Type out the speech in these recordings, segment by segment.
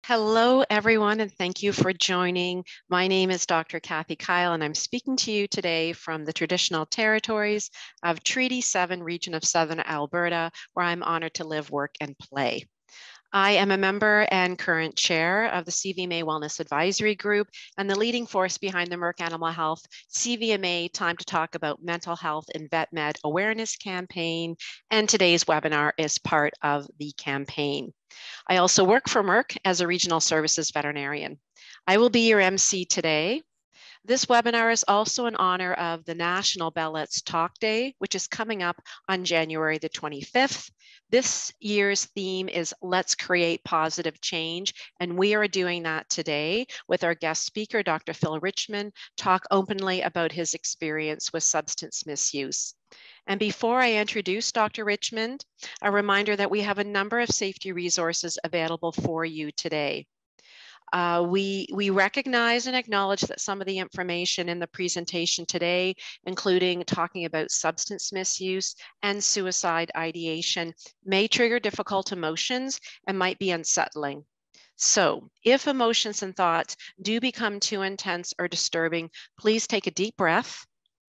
Hello, everyone, and thank you for joining. My name is Dr. Kathy Kyle, and I'm speaking to you today from the traditional territories of Treaty 7 region of Southern Alberta, where I'm honored to live, work, and play. I am a member and current chair of the CVMA Wellness Advisory Group and the leading force behind the Merck Animal Health CVMA Time to Talk About Mental Health in Vet Med Awareness campaign, and today's webinar is part of the campaign. I also work for Merck as a regional services veterinarian. I will be your MC today. This webinar is also in honor of the National Bell Let's Talk Day, which is coming up on January the 25th. This year's theme is Let's Create Positive Change, and we are doing that today with our guest speaker, Dr. Phil Richmond, talk openly about his experience with substance misuse. And before I introduce Dr. Richmond, a reminder that we have a number of safety resources available for you today. We recognize and acknowledge that some of the information in the presentation today, including talking about substance misuse and suicide ideation, may trigger difficult emotions and might be unsettling. So if emotions and thoughts do become too intense or disturbing, please take a deep breath,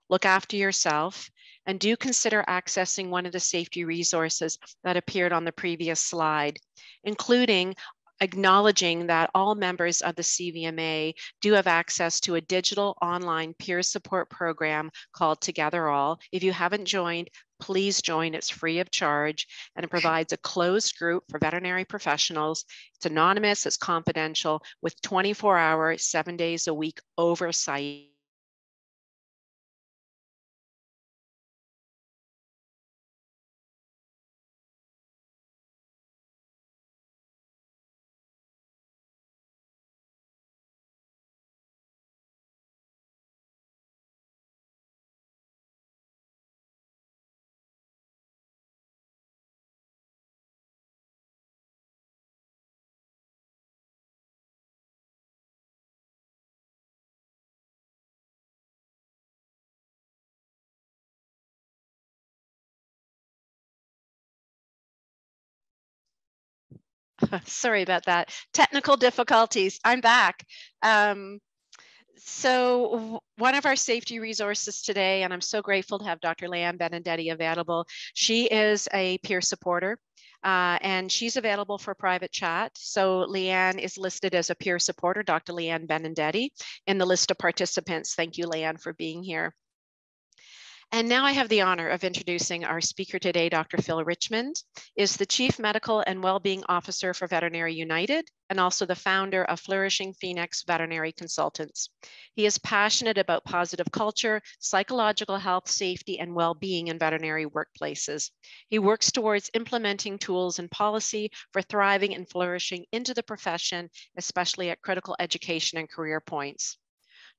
look after yourself, and do consider accessing one of the safety resources that appeared on the previous slide, including acknowledging that all members of the CVMA do have access to a digital online peer support program called Together All. If you haven't joined, please join. It's free of charge, and it provides a closed group for veterinary professionals. It's anonymous, it's confidential, with 24-hour, 7 days a week oversight. Sorry about that. Technical difficulties. I'm back. So one of our safety resources today, and I'm so grateful to have Dr. Leanne Benedetti available. She is a peer supporter. And she's available for private chat. So Leanne is listed as a peer supporter, Dr. Leanne Benedetti, in the list of participants. Thank you, Leanne, for being here. And now I have the honor of introducing our speaker today. Dr. Phil Richmond is the Chief Medical and Wellbeing Officer for Veterinary United and also the founder of Flourishing Phoenix Veterinary Consultants. He is passionate about positive culture, psychological health, safety, and well-being in veterinary workplaces. He works towards implementing tools and policy for thriving and flourishing into the profession, especially at critical education and career points.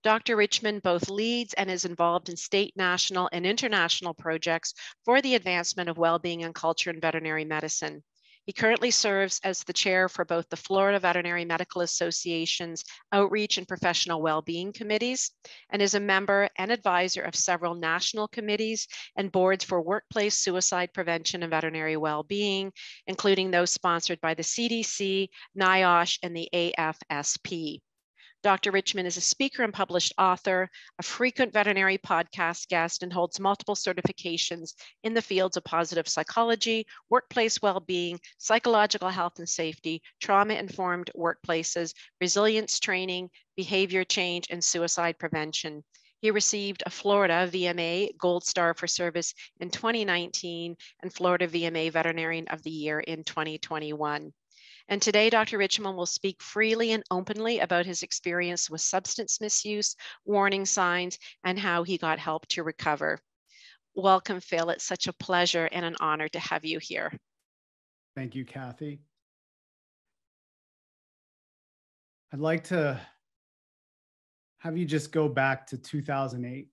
Dr. Richmond both leads and is involved in state, national, and international projects for the advancement of well-being and culture in veterinary medicine. He currently serves as the chair for both the Florida Veterinary Medical Association's Outreach and Professional Wellbeing Committees and is a member and advisor of several national committees and boards for workplace suicide prevention and veterinary well-being, including those sponsored by the CDC, NIOSH, and the AFSP. Dr. Richmond is a speaker and published author, a frequent veterinary podcast guest, and holds multiple certifications in the fields of positive psychology, workplace well-being, psychological health and safety, trauma-informed workplaces, resilience training, behavior change, and suicide prevention. He received a Florida VMA Gold Star for Service in 2019 and Florida VMA Veterinarian of the Year in 2021. And today, Dr. Richmond will speak freely and openly about his experience with substance misuse, warning signs, and how he got help to recover. Welcome, Phil. It's such a pleasure and an honor to have you here. Thank you, Kathy. I'd like to have you just go back to 2008.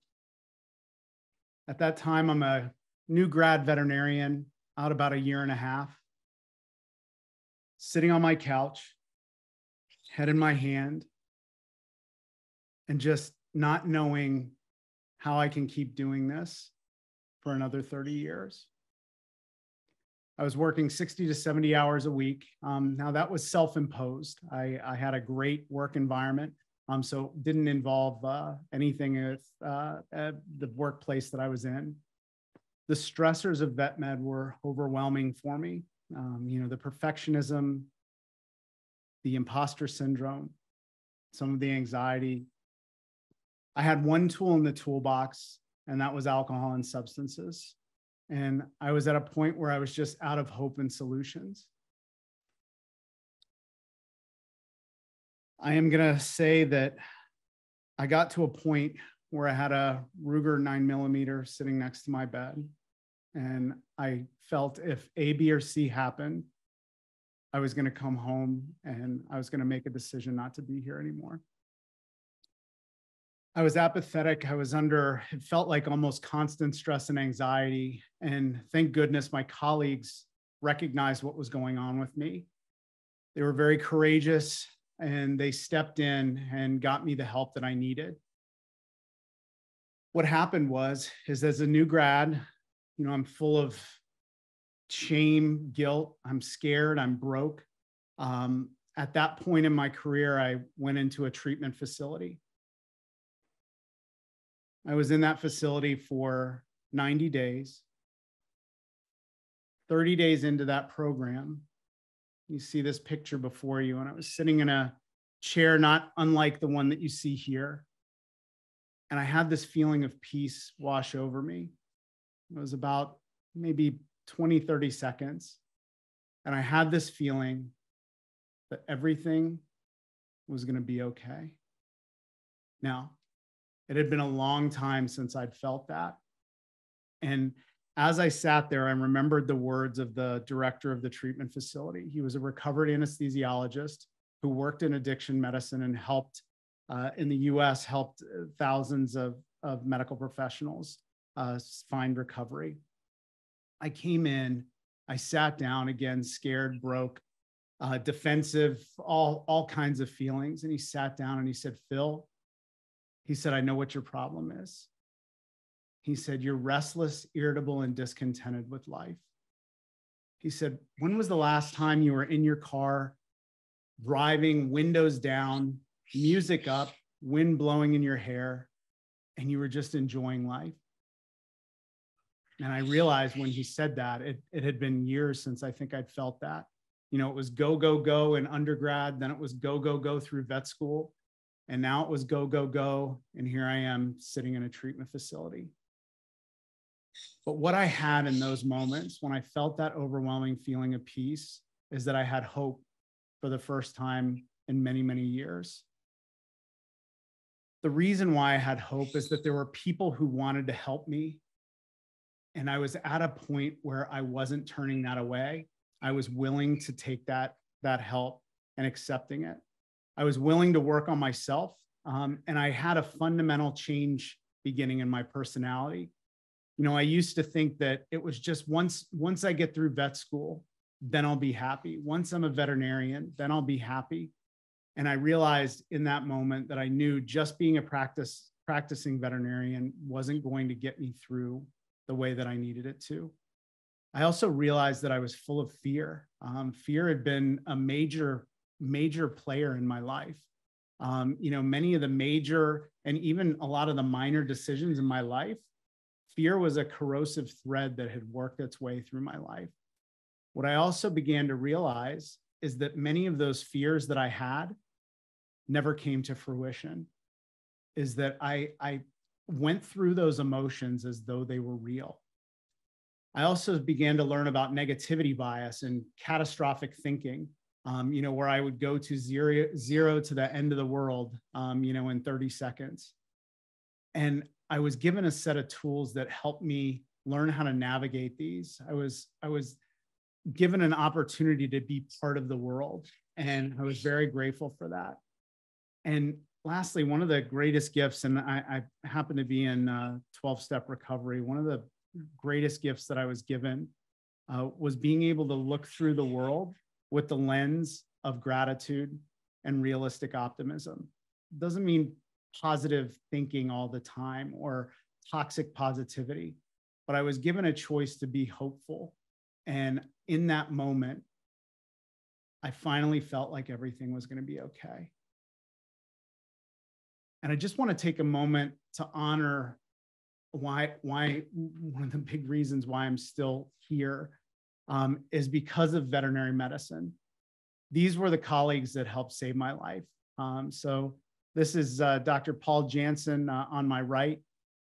At that time, I'm a new grad veterinarian, out about a year and a half. Sitting on my couch, head in my hand, and just not knowing how I can keep doing this for another 30 years. I was working 60 to 70 hours a week. Now that was self-imposed. I had a great work environment. So it didn't involve anything with the workplace that I was in. The stressors of vet med were overwhelming for me. The perfectionism, the imposter syndrome, some of the anxiety. I had one tool in the toolbox, and that was alcohol and substances. And I was at a point where I was just out of hope and solutions. I am going to say that I got to a point where I had a Ruger 9mm sitting next to my bed. And I felt if A, B, or C happened, I was going to come home and I was going to make a decision not to be here anymore. I was apathetic. I was under, it felt like almost constant stress and anxiety. And thank goodness my colleagues recognized what was going on with me. They were very courageous and they stepped in and got me the help that I needed. What happened is as a new grad, I'm full of shame, guilt, I'm scared, I'm broke. At that point in my career, I went into a treatment facility. I was in that facility for 90 days. 30 days into that program, you see this picture before you, and I was sitting in a chair not unlike the one that you see here. And I had this feeling of peace wash over me. It was about maybe 20, 30 seconds. And I had this feeling that everything was going to be okay. Now, it had been a long time since I'd felt that. And as I sat there, I remembered the words of the director of the treatment facility. He was a recovered anesthesiologist who worked in addiction medicine and helped in the US, helped thousands of medical professionals find recovery. I came in, I sat down again, scared, broke, defensive, all kinds of feelings. And he sat down and he said, Phil, he said, I know what your problem is. He said, you're restless, irritable, and discontented with life. He said, when was the last time you were in your car, driving, windows down, music up, wind blowing in your hair, and you were just enjoying life? And I realized when he said that, it had been years since I think I'd felt that. It was go, go, go in undergrad, then it was go, go, go through vet school. And now it was go, go, go. And here I am sitting in a treatment facility. But what I had in those moments when I felt that overwhelming feeling of peace is that I had hope for the first time in many, many years. The reason why I had hope is that there were people who wanted to help me. And I was at a point where I wasn't turning that away. I was willing to take that help and accepting it. I was willing to work on myself. And I had a fundamental change beginning in my personality. I used to think that it was just once I get through vet school, then I'll be happy. Once I'm a veterinarian, then I'll be happy. And I realized in that moment that I knew just being a practicing veterinarian wasn't going to get me through the way that I needed it to. I also realized that I was full of fear. Fear had been a major player in my life. Many of the major and even a lot of the minor decisions in my life, fear was a corrosive thread that had worked its way through my life. What I also began to realize is that many of those fears that I had never came to fruition, is that I went through those emotions as though they were real. I also began to learn about negativity bias and catastrophic thinking, where I would go to zero to the end of the world, in 30 seconds. And I was given a set of tools that helped me learn how to navigate these. I was given an opportunity to be part of the world, and I was very grateful for that. And lastly, one of the greatest gifts, and I happen to be in 12-step recovery, one of the greatest gifts that I was given was being able to look through the world with the lens of gratitude and realistic optimism. It doesn't mean positive thinking all the time or toxic positivity, but I was given a choice to be hopeful And in that moment, I finally felt like everything was going to be okay. And I just want to take a moment to honor why one of the big reasons why I'm still here is because of veterinary medicine. These were the colleagues that helped save my life. So this is Dr. Paul Jansen on my right.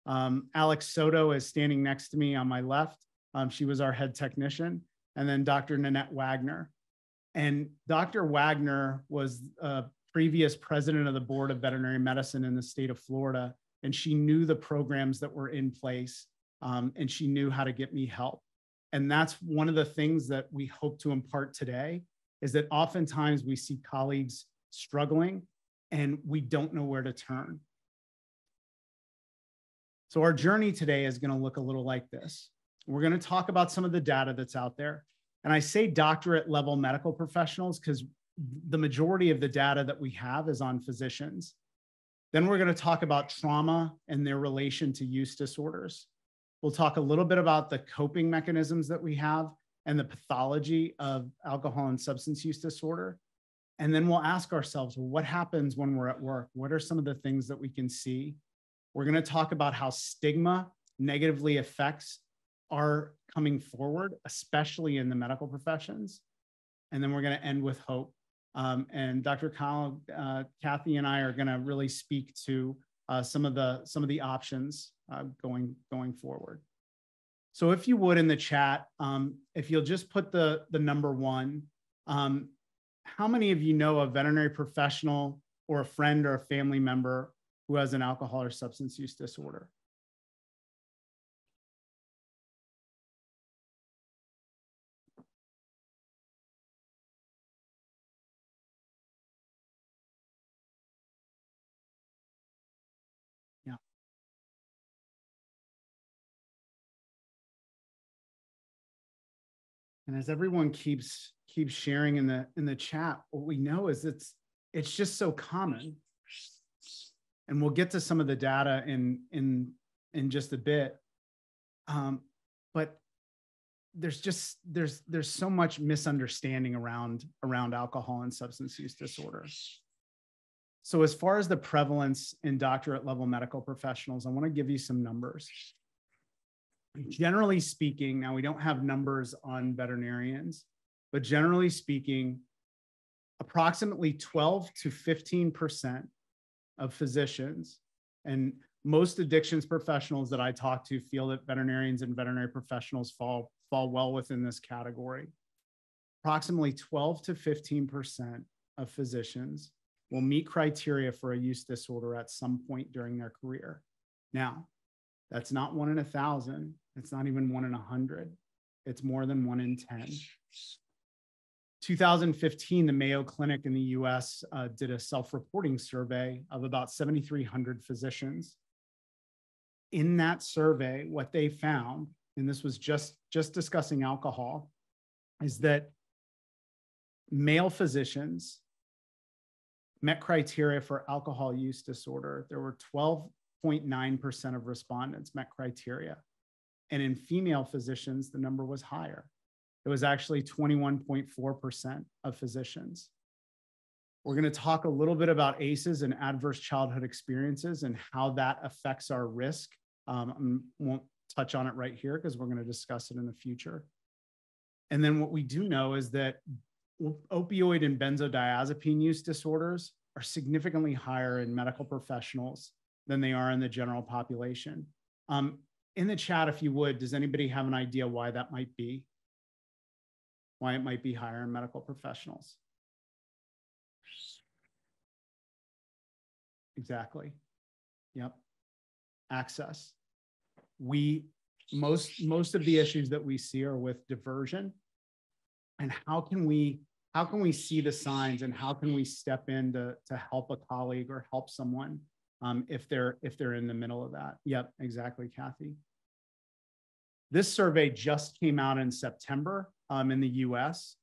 Alex Soto is standing next to me on my left. She was our head technician. And then Dr. Nanette Wagner. And Dr. Wagner was a previous president of the Board of Veterinary Medicine in the state of Florida. And she knew the programs that were in place, and she knew how to get me help. And that's one of the things that we hope to impart today, is that oftentimes we see colleagues struggling and we don't know where to turn. So our journey today is going to look a little like this. We're going to talk about some of the data that's out there. And I say doctorate level medical professionals because the majority of the data that we have is on physicians. Then we're going to talk about trauma and their relation to use disorders. We'll talk a little bit about the coping mechanisms that we have and the pathology of alcohol and substance use disorder. And then we'll ask ourselves, well, what happens when we're at work? What are some of the things that we can see? We're going to talk about how stigma negatively affects our coming forward, especially in the medical professions. And then we're going to end with hope. And Dr. Kyle, Kathy and I are going to really speak to some of the options going forward. So if you would in the chat, if you'll just put the number 1, how many of you know a veterinary professional or a friend or a family member who has an alcohol or substance use disorder? Yeah. And as everyone keeps sharing in the chat, what we know is it's just so common. And we'll get to some of the data in just a bit. But there's so much misunderstanding around alcohol and substance use disorder. So as far as the prevalence in doctorate level medical professionals, I want to give you some numbers. Generally speaking, now we don't have numbers on veterinarians, but generally speaking, approximately 12 to 15% of physicians, and most addictions professionals that I talk to feel that veterinarians and veterinary professionals fall well within this category. Approximately 12 to 15% of physicians will meet criteria for a use disorder at some point during their career. Now, that's not 1 in 1,000. It's not even 1 in 100. It's more than 1 in 10. 2015, the Mayo Clinic in the US did a self-reporting survey of about 7,300 physicians. In that survey, what they found, and this was just discussing alcohol, is that male physicians met criteria for alcohol use disorder. There were 12.9% of respondents met criteria. And in female physicians, the number was higher. It was actually 21.4% of physicians. We're going to talk a little bit about ACEs and adverse childhood experiences and how that affects our risk. I won't touch on it right here because we're going to discuss it in the future. And then what we do know is that opioid and benzodiazepine use disorders are significantly higher in medical professionals than they are in the general population. In the chat, if you would, does anybody have an idea why that might be? Why it might be higher in medical professionals? Exactly. Yep. Access. Most of the issues that we see are with diversion. And how can we see the signs, and how can we step in to help a colleague or help someone if they're in the middle of that? Yep, exactly, Kathy. This survey just came out in September in the US.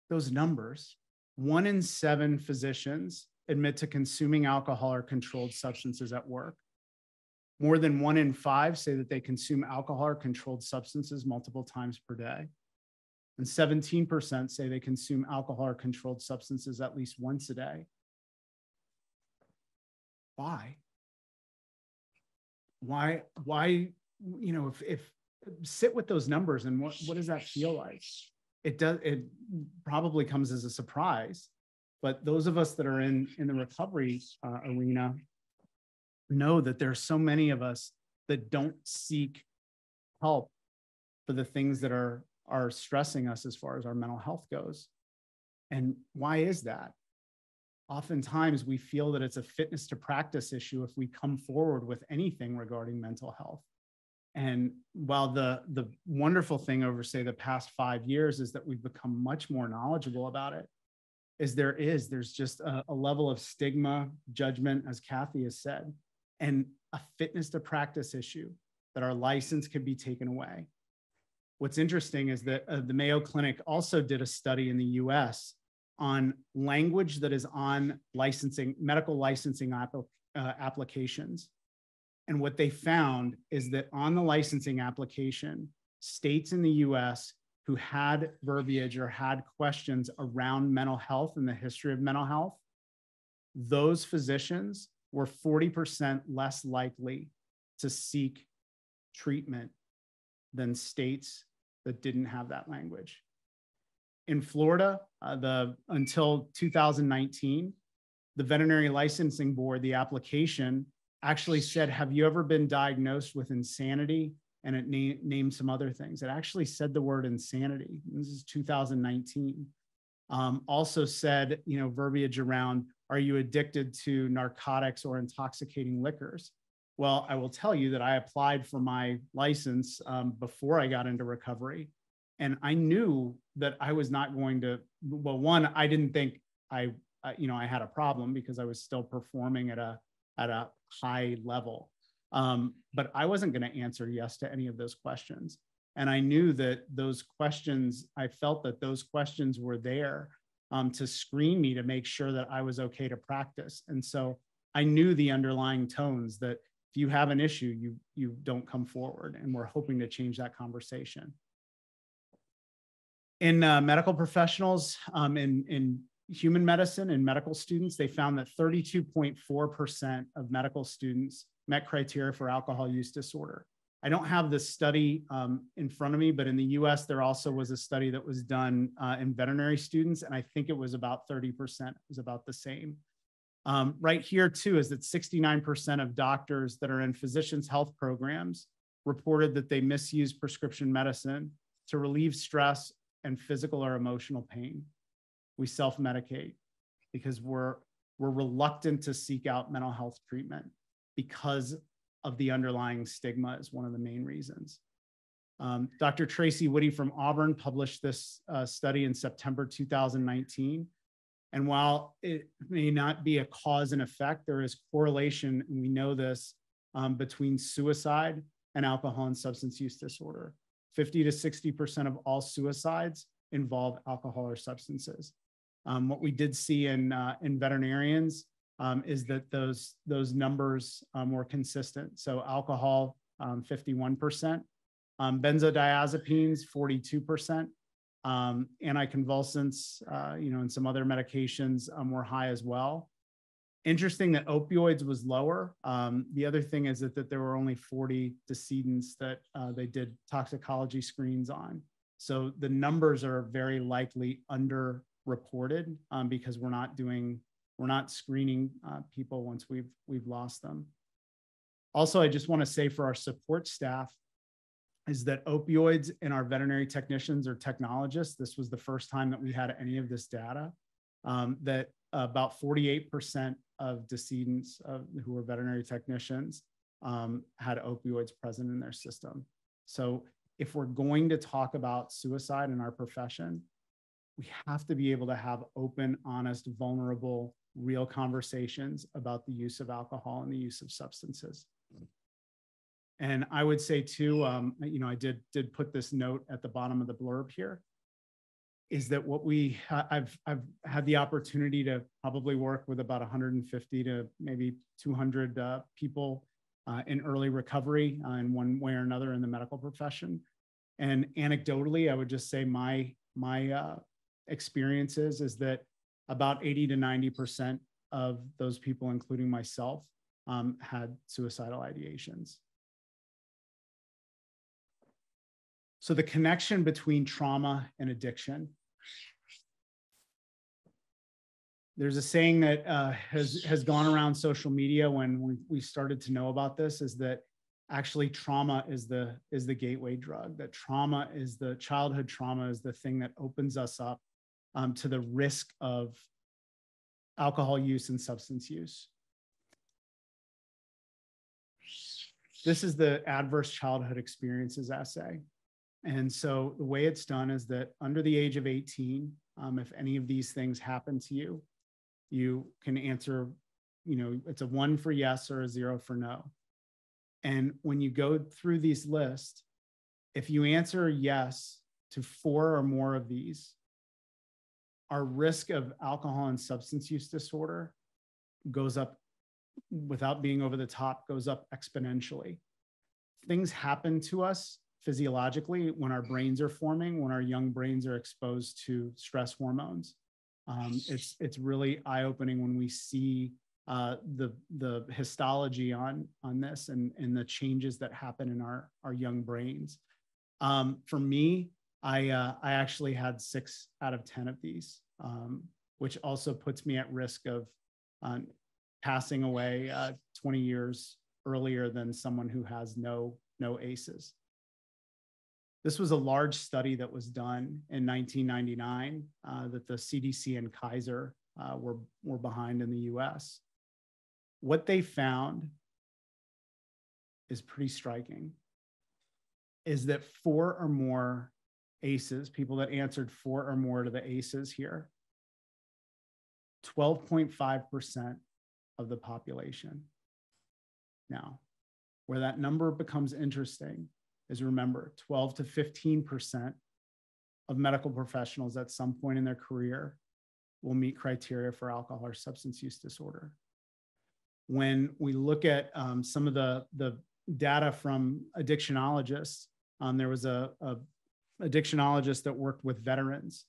Those numbers, 1 in 7 physicians admit to consuming alcohol or controlled substances at work. More than 1 in 5 say that they consume alcohol or controlled substances multiple times per day. And 17% say they consume alcohol or controlled substances at least once a day. Why? Why, you know, if sit with those numbers and what does that feel like? It probably comes as a surprise, but those of us that are in the recovery arena know that there's so many of us that don't seek help for the things that are stressing us as far as our mental health goes. And why is that? Oftentimes we feel that it's a fitness to practice issue if we come forward with anything regarding mental health. And while the wonderful thing over, say, the past 5 years is that we've become much more knowledgeable about it, there's just a level of stigma, judgment, as Kathy has said, and a fitness to practice issue that our license could be taken away. What's interesting is that the Mayo Clinic also did a study in the US on language that is on licensing, medical licensing applications. And what they found is that on the licensing application, states in the US who had verbiage or had questions around mental health and the history of mental health, those physicians were 40% less likely to seek treatment than states that didn't have that language. In Florida, until 2019, the Veterinary Licensing Board, the application actually said, have you ever been diagnosed with insanity? And it named some other things. It actually said the word insanity. This is 2019. Also said, you know, verbiage around, are you addicted to narcotics or intoxicating liquors? Well, I will tell you that I applied for my license before I got into recovery. And I knew that I was not going to, well, one, I didn't think I had a problem because I was still performing at a high level. But I wasn't going to answer yes to any of those questions. And I knew that those questions, I felt that those questions were there to screen me to make sure that I was okay to practice. And so I knew the underlying tones that if you have an issue, you don't come forward. And we're hoping to change that conversation. In medical professionals, in human medicine and medical students, they found that 32.4% of medical students met criteria for alcohol use disorder. I don't have this study in front of me, but in the US, there also was a study that was done in veterinary students, and I think it was about 30%. It was about the same. Right here, too, is that 69% of doctors that are in physicians' health programs reported that they misuse prescription medicine to relieve stress and physical or emotional pain. We self-medicate because we're reluctant to seek out mental health treatment because of the underlying stigma is one of the main reasons. Dr. Tracy Woody from Auburn published this study in September 2019. And while it may not be a cause and effect, there is correlation, and we know this, between suicide and alcohol and substance use disorder. 50 to 60% of all suicides involve alcohol or substances. What we did see in veterinarians is that those numbers were consistent. So alcohol, 51%, benzodiazepines, 42%, anticonvulsants, and some other medications were high as well. Interesting that opioids was lower. The other thing is that there were only 40 decedents that they did toxicology screens on. So the numbers are very likely underreported because we're not screening people once we've lost them. Also, I just want to say for our support staff is that opioids in our veterinary technicians or technologists, this was the first time that we had any of this data, that about 48% of decedents who were veterinary technicians had opioids present in their system. So if we're going to talk about suicide in our profession, we have to be able to have open, honest, vulnerable, real conversations about the use of alcohol and the use of substances. And I would say too, I did put this note at the bottom of the blurb here, is that I've had the opportunity to probably work with about 150 to maybe 200 people in early recovery in one way or another in the medical profession. And anecdotally, I would just say my experiences is that about 80 to 90% of those people, including myself, had suicidal ideations. So the connection between trauma and addiction. There's a saying that has gone around social media when we started to know about this, is that actually trauma is the gateway drug. That trauma is the childhood trauma is the thing that opens us up to the risk of alcohol use and substance use. This is the adverse childhood experiences assay. And so the way it's done is that under the age of 18, if any of these things happen to you, you can answer, it's a 1 for yes or a 0 for no. And when you go through these lists, if you answer yes to 4 or more of these, our risk of alcohol and substance use disorder goes up, without being over the top, goes up exponentially. Things happen to us physiologically when our brains are forming, when our young brains are exposed to stress hormones. It's really eye-opening when we see the histology on this and the changes that happen in our young brains. For me, I actually had 6 out of 10 of these, which also puts me at risk of passing away 20 years earlier than someone who has no ACEs. This was a large study that was done in 1999 that the CDC and Kaiser were behind in the US. What they found is pretty striking, is that 4 or more ACEs, people that answered 4 or more to the ACEs here, 12.5% of the population. Now, where that number becomes interesting is, remember, 12 to 15% of medical professionals at some point in their career will meet criteria for alcohol or substance use disorder. When we look at some of the data from addictionologists, there was a addictionologist that worked with veterans,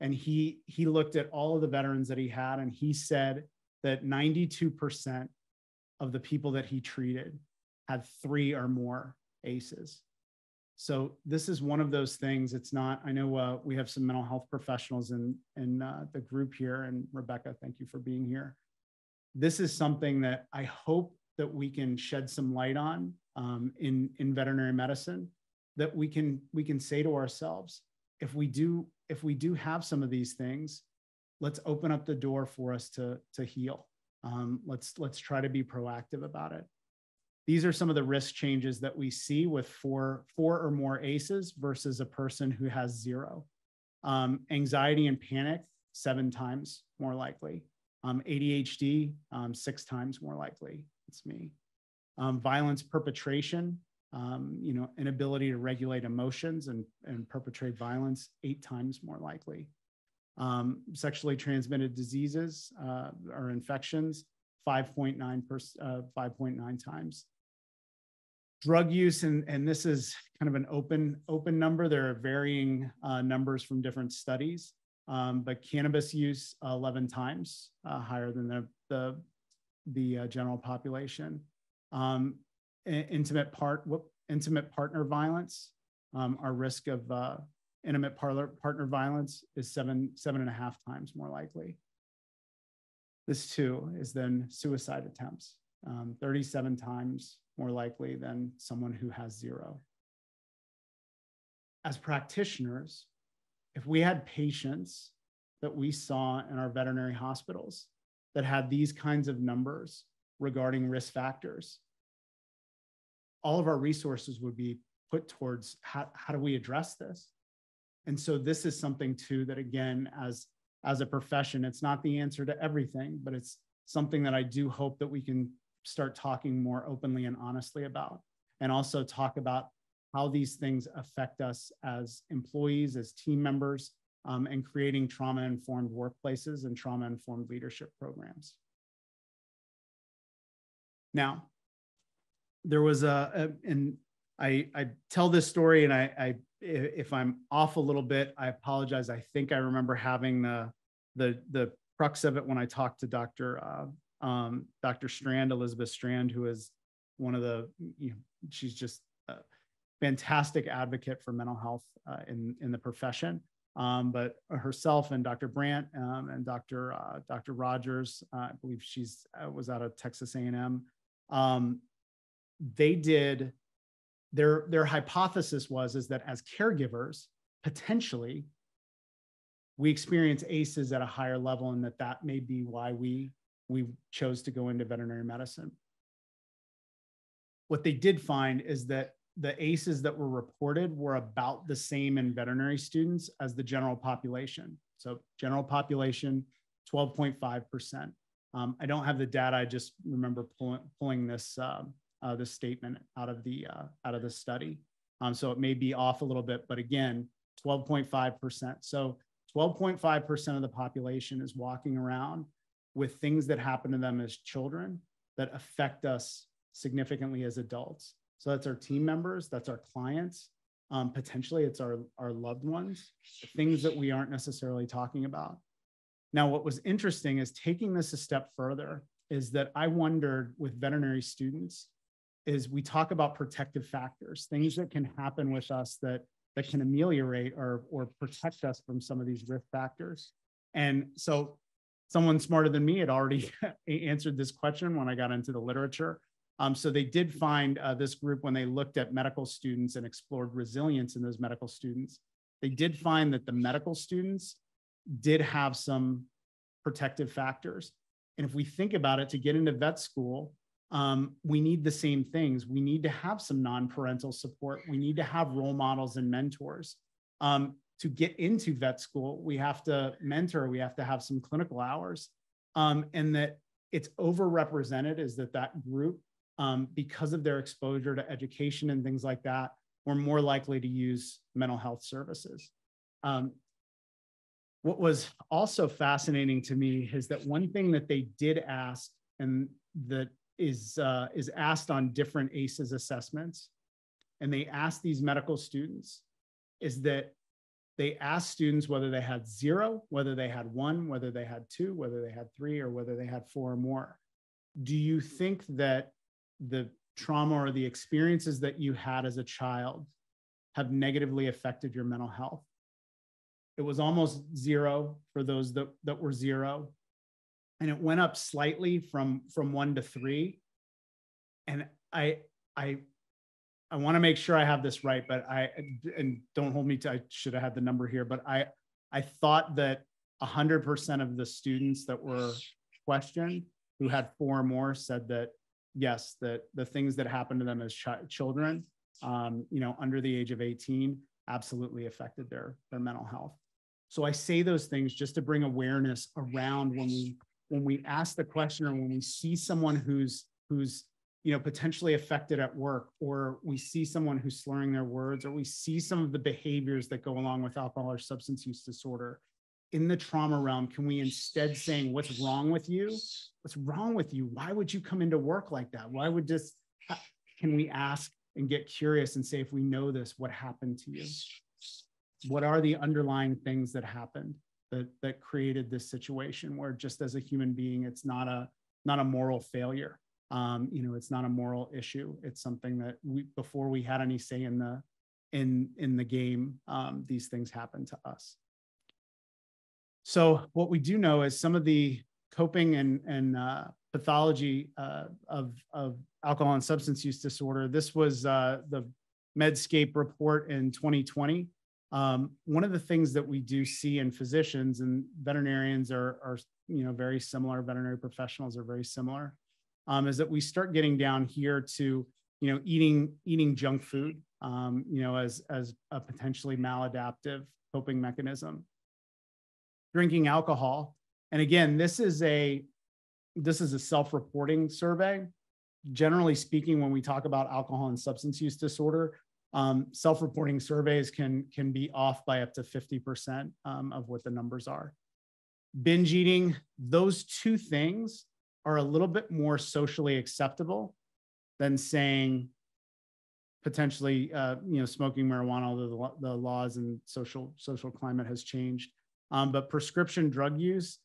and he looked at all of the veterans that he had, and he said that 92% of the people that he treated had 3 or more ACEs. So this is one of those things. It's not, I know we have some mental health professionals in the group here, and Rebecca, thank you for being here. This is something that I hope that we can shed some light on in veterinary medicine, that we can say to ourselves, if we do have some of these things, let's open up the door for us to heal. Let's try to be proactive about it. These are some of the risk changes that we see with 4 or more ACEs versus a person who has 0. Anxiety and panic, 7 times more likely. ADHD, 6 times more likely. It's me. Violence perpetration, inability to regulate emotions and perpetrate violence, 8 times more likely. Sexually transmitted diseases or infections, 5.9 times. Drug use, and this is kind of an open number. There are varying numbers from different studies, but cannabis use 11 times higher than the general population. Intimate partner violence, our risk of intimate partner violence is 7.5 times more likely. This too is then suicide attempts, 37 times more likely than someone who has 0. As practitioners, if we had patients that we saw in our veterinary hospitals that had these kinds of numbers regarding risk factors, all of our resources would be put towards how do we address this? And so this is something too that, again, as a profession, it's not the answer to everything, but it's something that I do hope that we can start talking more openly and honestly about, and also talk about how these things affect us as employees, as team members, and creating trauma-informed workplaces and trauma-informed leadership programs. Now, there was and I tell this story, and if I'm off a little bit, I apologize. I think I remember having the crux of it when I talked to Dr. Strand, Elizabeth Strand, who is one of the, she's just a fantastic advocate for mental health in the profession. But herself and Dr. Brandt and Dr. Rogers, I believe she's was out of Texas A&M. They did, their hypothesis is that as caregivers, potentially, we experience ACEs at a higher level, and that may be why we chose to go into veterinary medicine. What they did find is that the ACEs that were reported were about the same in veterinary students as the general population. So general population, 12.5%. I don't have the data. I just remember pulling this this statement out of the study. So it may be off a little bit, but again, 12.5%. So 12.5% of the population is walking around with things that happen to them as children that affect us significantly as adults. So that's our team members, that's our clients, potentially it's our loved ones, things that we aren't necessarily talking about. Now, what was interesting is taking this a step further is that I wondered with veterinary students is we talk about protective factors, things that can happen with us that can ameliorate or protect us from some of these risk factors. And so someone smarter than me had already answered this question when I got into the literature. So they did find this group when they looked at medical students and explored resilience in those medical students. They did find that the medical students did have some protective factors. And if we think about it, to get into vet school, we need the same things. We need to have some non-parental support. We need to have role models and mentors. To get into vet school, we have to mentor, we have to have some clinical hours. And that it's overrepresented is that group, because of their exposure to education and things like that, we're more likely to use mental health services. What was also fascinating to me is that one thing that they did ask, and that is asked on different ACEs assessments, and they asked these medical students, is that they asked students whether they had 0, whether they had 1, whether they had 2, whether they had 3, or whether they had 4 or more. Do you think that the trauma or the experiences that you had as a child have negatively affected your mental health? It was almost 0 for those that were 0. And it went up slightly from 1 to 3. And I want to make sure I have this right, but and don't hold me to, I should have had the number here, but I thought that 100% of the students that were questioned who had 4 or more said that, yes, that the things that happened to them as children, under the age of 18, absolutely affected their mental health. So I say those things just to bring awareness around when we ask the question, or when we see someone who's potentially affected at work, or we see someone who's slurring their words, or we see some of the behaviors that go along with alcohol or substance use disorder. In the trauma realm, can we instead saying, what's wrong with you? What's wrong with you? Why would you come into work like that? Why would this, can we ask and get curious and say, if we know this, what happened to you? What are the underlying things that happened that created this situation where just as a human being, it's not a moral failure. It's not a moral issue. It's something that before we had any say in the game, these things happen to us. So what we do know is some of the coping and pathology of alcohol and substance use disorder. This was the Medscape report in 2020. One of the things that we do see in physicians, and veterinarians are very similar, veterinary professionals are very similar, is that we start getting down here to eating junk food as a potentially maladaptive coping mechanism. Drinking alcohol, and again, this is a self-reporting survey. Generally speaking, when we talk about alcohol and substance use disorder, self-reporting surveys can be off by up to 50% of what the numbers are. Binge eating, those two things are a little bit more socially acceptable than saying potentially, smoking marijuana, although the laws and social climate has changed. But prescription drug use,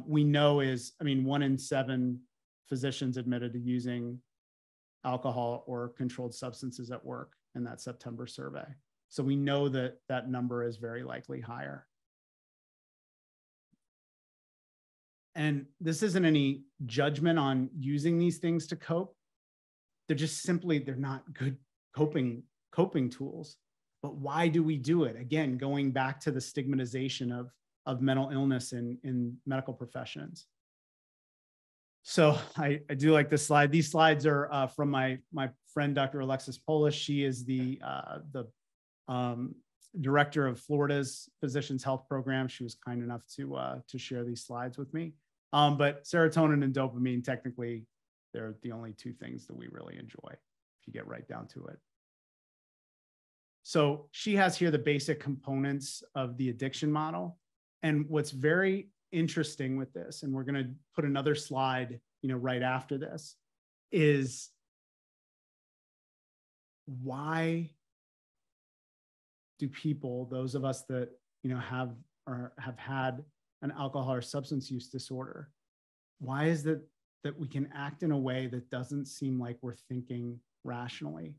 we know is, 1 in 7 physicians admitted to using alcohol or controlled substances at work in that September survey. So we know that that number is very likely higher. And this isn't any judgment on using these things to cope. They're just simply, they're not good coping tools. But why do we do it? Again, going back to the stigmatization of mental illness in medical professions. So I do like this slide. These slides are from my friend, Dr. Alexis Polish. She is the director of Florida's Physicians Health Program. She was kind enough to share these slides with me. But serotonin and dopamine, technically, they're the only two things that we really enjoy, if you get right down to it. So she has here the basic components of the addiction model. And what's very interesting with this, and we're going to put another slide, right after this, is why do people, those of us that have had an alcohol or substance use disorder, why is it that we can act in a way that doesn't seem like we're thinking rationally?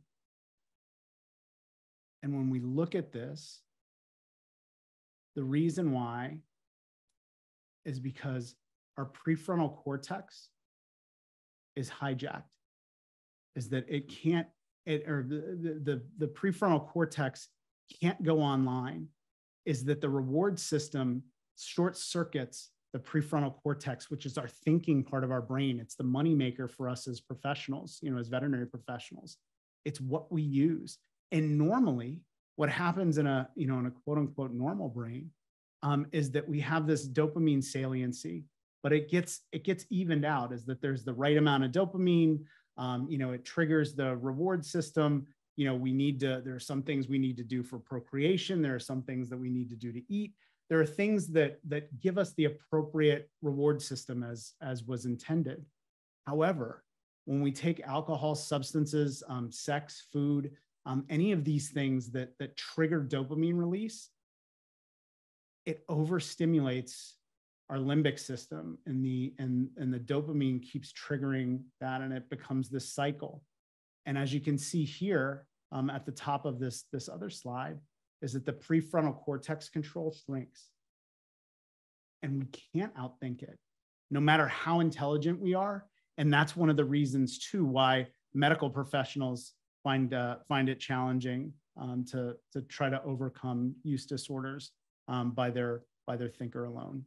And when we look at this, the reason why is because our prefrontal cortex is hijacked, is that it can't, the prefrontal cortex can't go online, is that the reward system short circuits the prefrontal cortex, which is our thinking part of our brain. It's the moneymaker for us as professionals, as veterinary professionals. It's what we use. And normally what happens in a quote unquote normal brain is that we have this dopamine saliency, but it gets evened out, is that there's the right amount of dopamine. It triggers the reward system. There are some things we need to do for procreation. There are some things that we need to do to eat. There are things that give us the appropriate reward system as was intended. However, when we take alcohol, substances, sex, food, any of these things that trigger dopamine release, it overstimulates our limbic system, and the dopamine keeps triggering that, and it becomes this cycle. And as you can see here at the top of this other slide, is that the prefrontal cortex control shrinks. And we can't outthink it, no matter how intelligent we are. And that's one of the reasons too why medical professionals find it challenging to try to overcome use disorders by their thinker alone.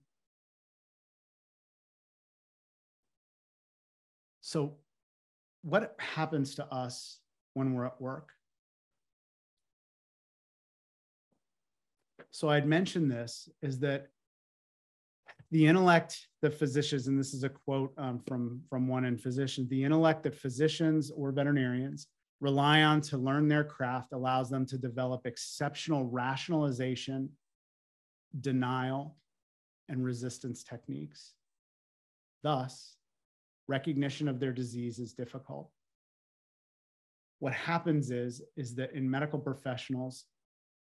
So what happens to us when we're at work? So I'd mentioned this, is that the intellect that physicians, and this is a quote from one in Physicians, the intellect that physicians or veterinarians rely on to learn their craft allows them to develop exceptional rationalization, denial, and resistance techniques. Thus, recognition of their disease is difficult. What happens is that in medical professionals,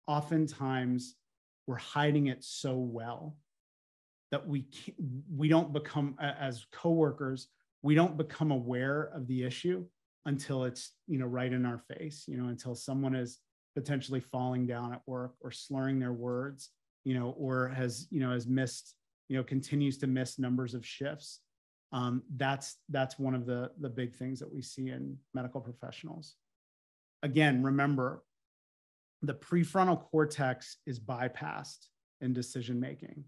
oftentimes we're hiding it so well that we don't become, as coworkers, we don't become aware of the issue until it's right in our face, until someone is potentially falling down at work or slurring their words, or has missed, continues to miss numbers of shifts. That's one of the big things that we see in medical professionals. Again, remember, the prefrontal cortex is bypassed in decision making.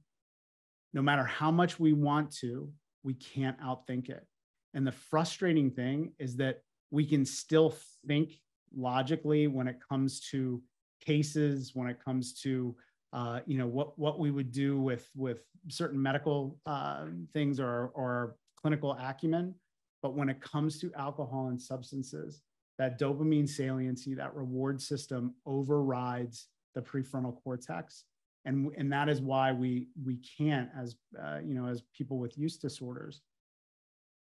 No matter how much we want to, we can't outthink it. And the frustrating thing is that we can still think logically when it comes to cases, when it comes to what we would do with certain medical things or clinical acumen. But when it comes to alcohol and substances, that dopamine saliency, that reward system overrides the prefrontal cortex. And that is why we can't, as as people with use disorders,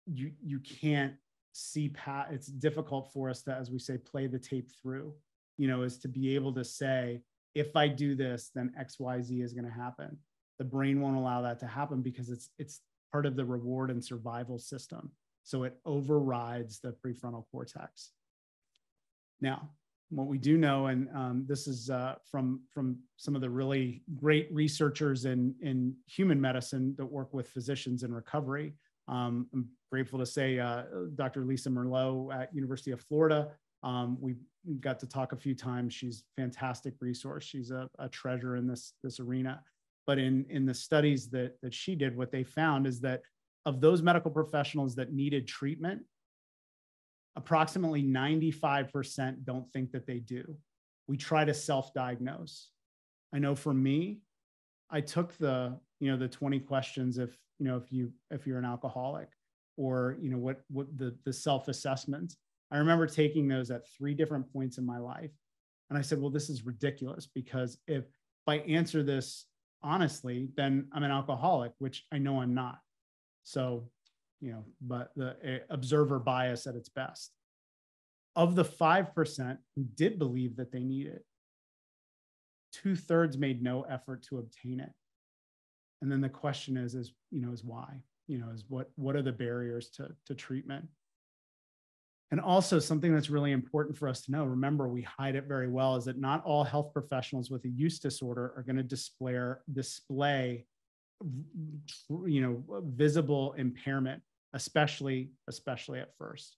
you can't it's difficult for us to, as we say, play the tape through, you know, is to be able to say, if I do this, then X, Y, Z is going to happen. The brain won't allow that to happen because it's part of the reward and survival system. So it overrides the prefrontal cortex. Now, what we do know, and this is from some of the really great researchers in human medicine that work with physicians in recovery. I'm grateful to say Dr. Lisa Merlot at University of Florida. We got to talk a few times. She's a fantastic resource. She's a treasure in this arena. But in the studies that she did, what they found is that of those medical professionals that needed treatment, approximately 95% don't think that they do. We try to self-diagnose. I know for me, I took the 20 questions if you're an alcoholic, or what the self-assessments. I remember taking those at 3 different points in my life. And I said, well, this is ridiculous, because if I answer this honestly, then I'm an alcoholic, which I know I'm not. So, but the observer bias at its best. Of the 5% who did believe that they need it, 2/3 made no effort to obtain it. And then the question is why? Is what are the barriers to treatment? And also something that's really important for us to know, remember, we hide it very well, is that not all health professionals with a use disorder are going to display visible impairment, especially at first.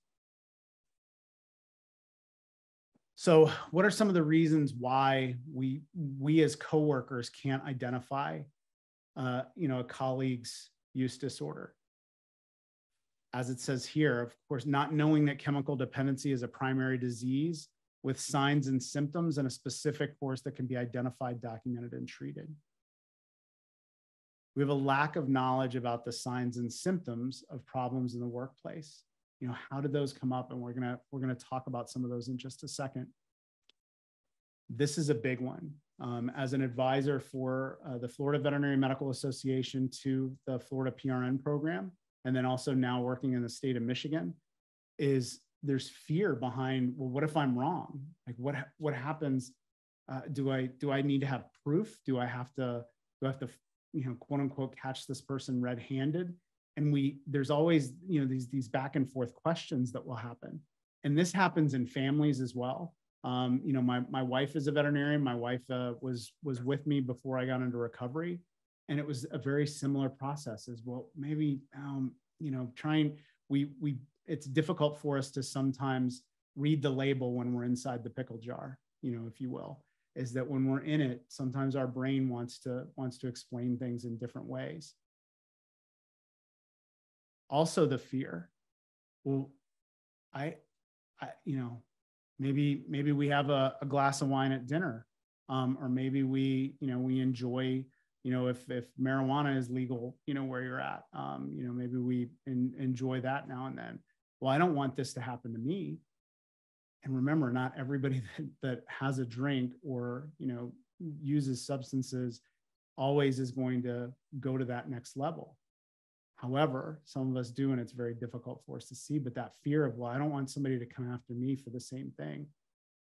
So what are some of the reasons why we as coworkers can't identify a colleague's use disorder? As it says here, of course, not knowing that chemical dependency is a primary disease with signs and symptoms and a specific course that can be identified, documented, and treated. We have a lack of knowledge about the signs and symptoms of problems in the workplace. How did those come up? And we're gonna talk about some of those in just a second. This is a big one. As an advisor for the Florida Veterinary Medical Association to the Florida PRN program, and then also now working in the state of Michigan, there's fear behind, well, what if I'm wrong? Like what happens? Do I need to have proof? Do I have to quote unquote catch this person red-handed? And there's always these back and forth questions that will happen. And this happens in families as well. My wife is a veterinarian. My wife was with me before I got into recovery. And it was a very similar process as well. Maybe, it's difficult for us to sometimes read the label when we're inside the pickle jar, if you will, is that when we're in it, sometimes our brain wants to explain things in different ways. Also the fear. Well, maybe we have a glass of wine at dinner, or maybe we enjoy, if marijuana is legal, where you're at, maybe we enjoy that now and then. Well, I don't want this to happen to me. And remember, not everybody that has a drink or, uses substances always is going to go to that next level. However, some of us do, and it's very difficult for us to see, but that fear of, well, I don't want somebody to come after me for the same thing.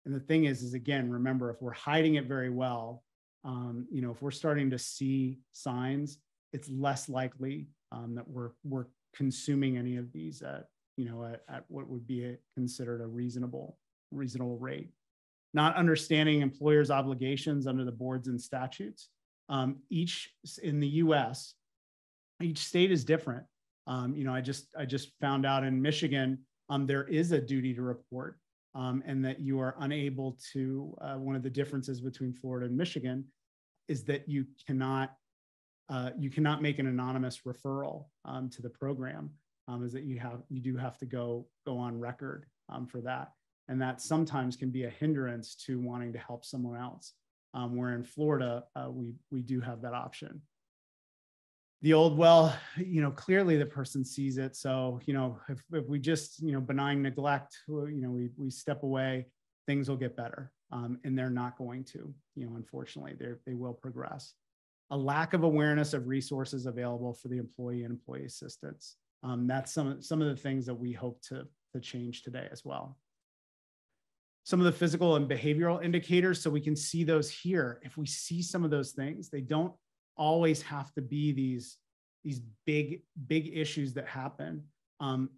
And the thing is again, remember, if we're hiding it very well, if we're starting to see signs, it's less likely that we're consuming any of these at what would be considered a reasonable rate. Not understanding employers' obligations under the boards and statutes. Each in the U.S., each state is different. I just found out in Michigan, there is a duty to report, and that you are unable to. One of the differences between Florida and Michigan is that you cannot make an anonymous referral to the program. Is that you do have to go on record for that, and that sometimes can be a hindrance to wanting to help someone else. Where in Florida, we do have that option. The old, well, clearly the person sees it. So, if we just, benign neglect, we step away, things will get better. And they're not going to, unfortunately, they will progress. A lack of awareness of resources available for the employee and employee assistance. That's some of the things that we hope to to change today as well. Some of the physical and behavioral indicators, so we can see those here. If we see some of those things, they don't always have to be these big issues that happen.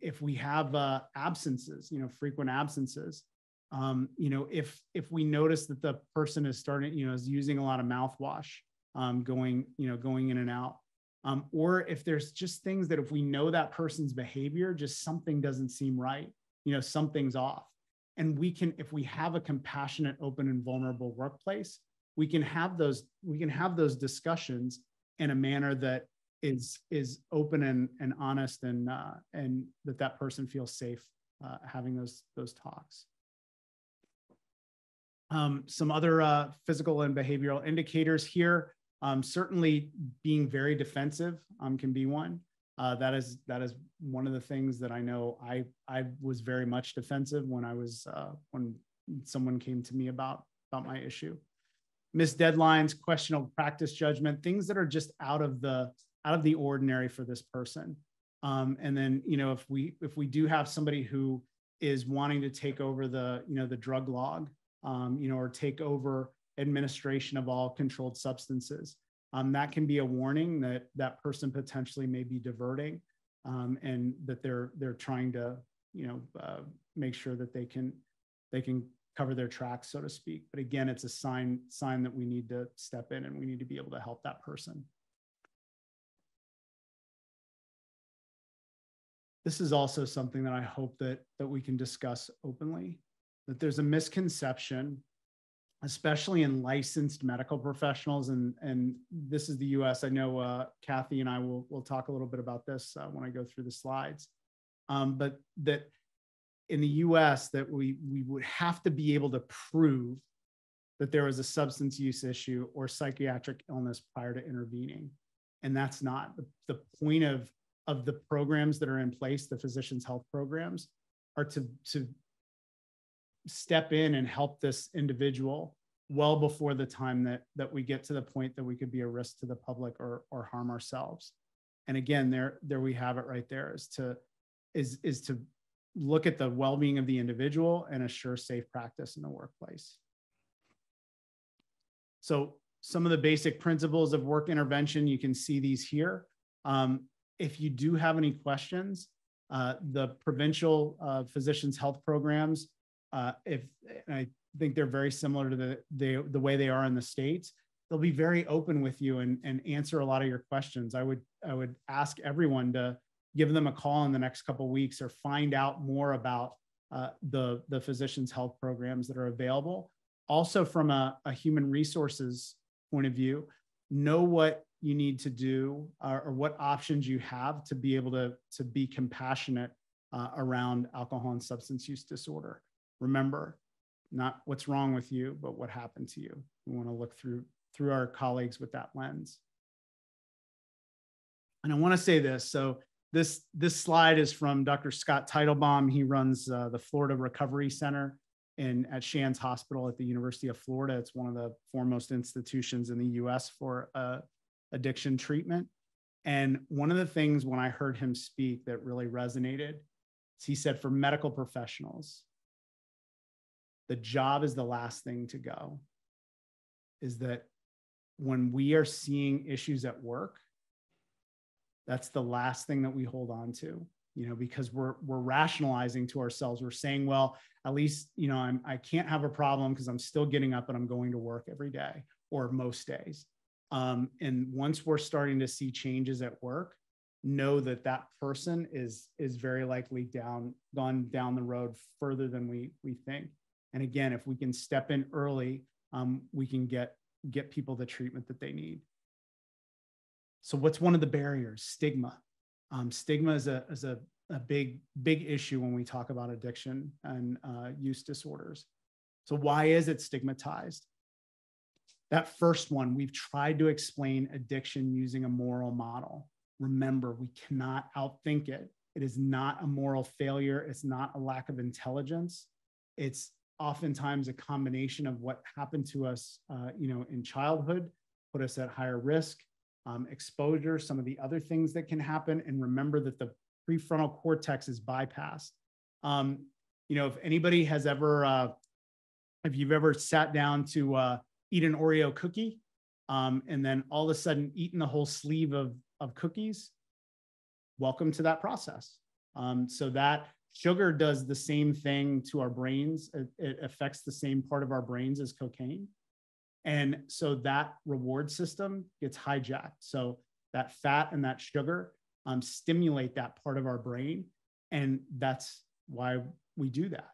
If we have absences, frequent absences, if we notice that the person is starting, is using a lot of mouthwash, going in and out, or if there's just things that if we know that person's behavior, just something doesn't seem right, something's off. And if we have a compassionate, open, and vulnerable workplace, we can have those discussions in a manner that is open and honest, and that person feels safe having those talks. Some other physical and behavioral indicators here. Certainly being very defensive can be one. That is one of the things that I know I was very much defensive when when someone came to me about my issue. Missed deadlines, questionable practice judgment, things that are just out of the ordinary for this person. And then, if we do have somebody who is wanting to take over the drug log, or take over administration of all controlled substances, that can be a warning that that person potentially may be diverting, and that they're trying to make sure that they can cover their tracks, so to speak. But again, it's a sign that we need to step in and we need to be able to help that person. This is also something that I hope that we can discuss openly, that there's a misconception, especially in licensed medical professionals, and this is the US. I know Kathy and I will talk a little bit about this when I go through the slides, but that in the US that we would have to be able to prove that there was a substance use issue or psychiatric illness prior to intervening. And that's not the point of the programs that are in place. The physician's health programs are to step in and help this individual well before the time that we get to the point that we could be a risk to the public or harm ourselves. And again, there we have it right there, is to look at the well-being of the individual and assure safe practice in the workplace. So some of the basic principles of work intervention, you can see these here. If you do have any questions, the provincial physicians' health programs, I think they're very similar to the way they are in the States. They'll be very open with you and answer a lot of your questions. I would ask everyone to give them a call in the next couple of weeks or find out more about the physicians' health programs that are available. Also, from a human resources point of view, know what you need to do or what options you have to be able to be compassionate around alcohol and substance use disorder. Remember, not what's wrong with you, but what happened to you. We want to look through our colleagues with that lens. And I want to say this. So this slide is from Dr. Scott Teitelbaum. He runs the Florida Recovery Center at Shands Hospital at the University of Florida. It's one of the foremost institutions in the US for addiction treatment. And one of the things when I heard him speak that really resonated is he said, for medical professionals, the job is the last thing to go. Is that when we are seeing issues at work, that's the last thing that we hold on to, because we're rationalizing to ourselves. We're saying, well, at least, I can't have a problem because I'm still getting up and I'm going to work every day or most days. And once we're starting to see changes at work, know that that person is very likely gone down the road further than we think. And again, if we can step in early, we can get people the treatment that they need. So what's one of the barriers? Stigma. Stigma is a big issue when we talk about addiction and use disorders. So why is it stigmatized? That first one, we've tried to explain addiction using a moral model. Remember, we cannot outthink it. It is not a moral failure. It's not a lack of intelligence. It's oftentimes a combination of what happened to us, in childhood, put us at higher risk, exposure, some of the other things that can happen. And remember that the prefrontal cortex is bypassed. You know, if anybody has ever, if you've ever sat down to eat an Oreo cookie, and then all of a sudden eaten the whole sleeve of cookies, welcome to that process. So that sugar does the same thing to our brains. It affects the same part of our brains as cocaine. And so that reward system gets hijacked. So that fat and that sugar stimulate that part of our brain. And that's why we do that.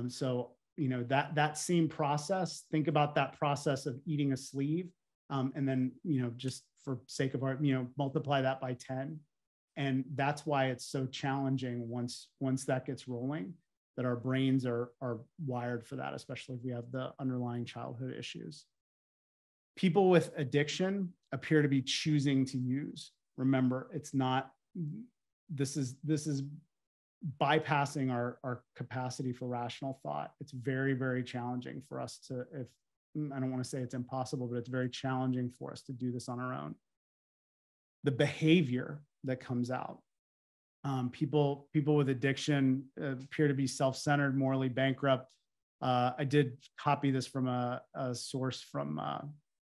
So, you know, that same process, think about that process of eating a sleeve, and then, you know, just for sake of our, you know, multiply that by 10. And that's why it's so challenging once that gets rolling, that our brains are wired for that, especially if we have the underlying childhood issues. People with addiction appear to be choosing to use. Remember, it's not, this is bypassing our capacity for rational thought. It's very, very challenging for us to, if I don't want to say it's impossible, but it's very challenging for us to do this on our own. The behavior that comes out. People with addiction appear to be self-centered, morally bankrupt. I did copy this from a source from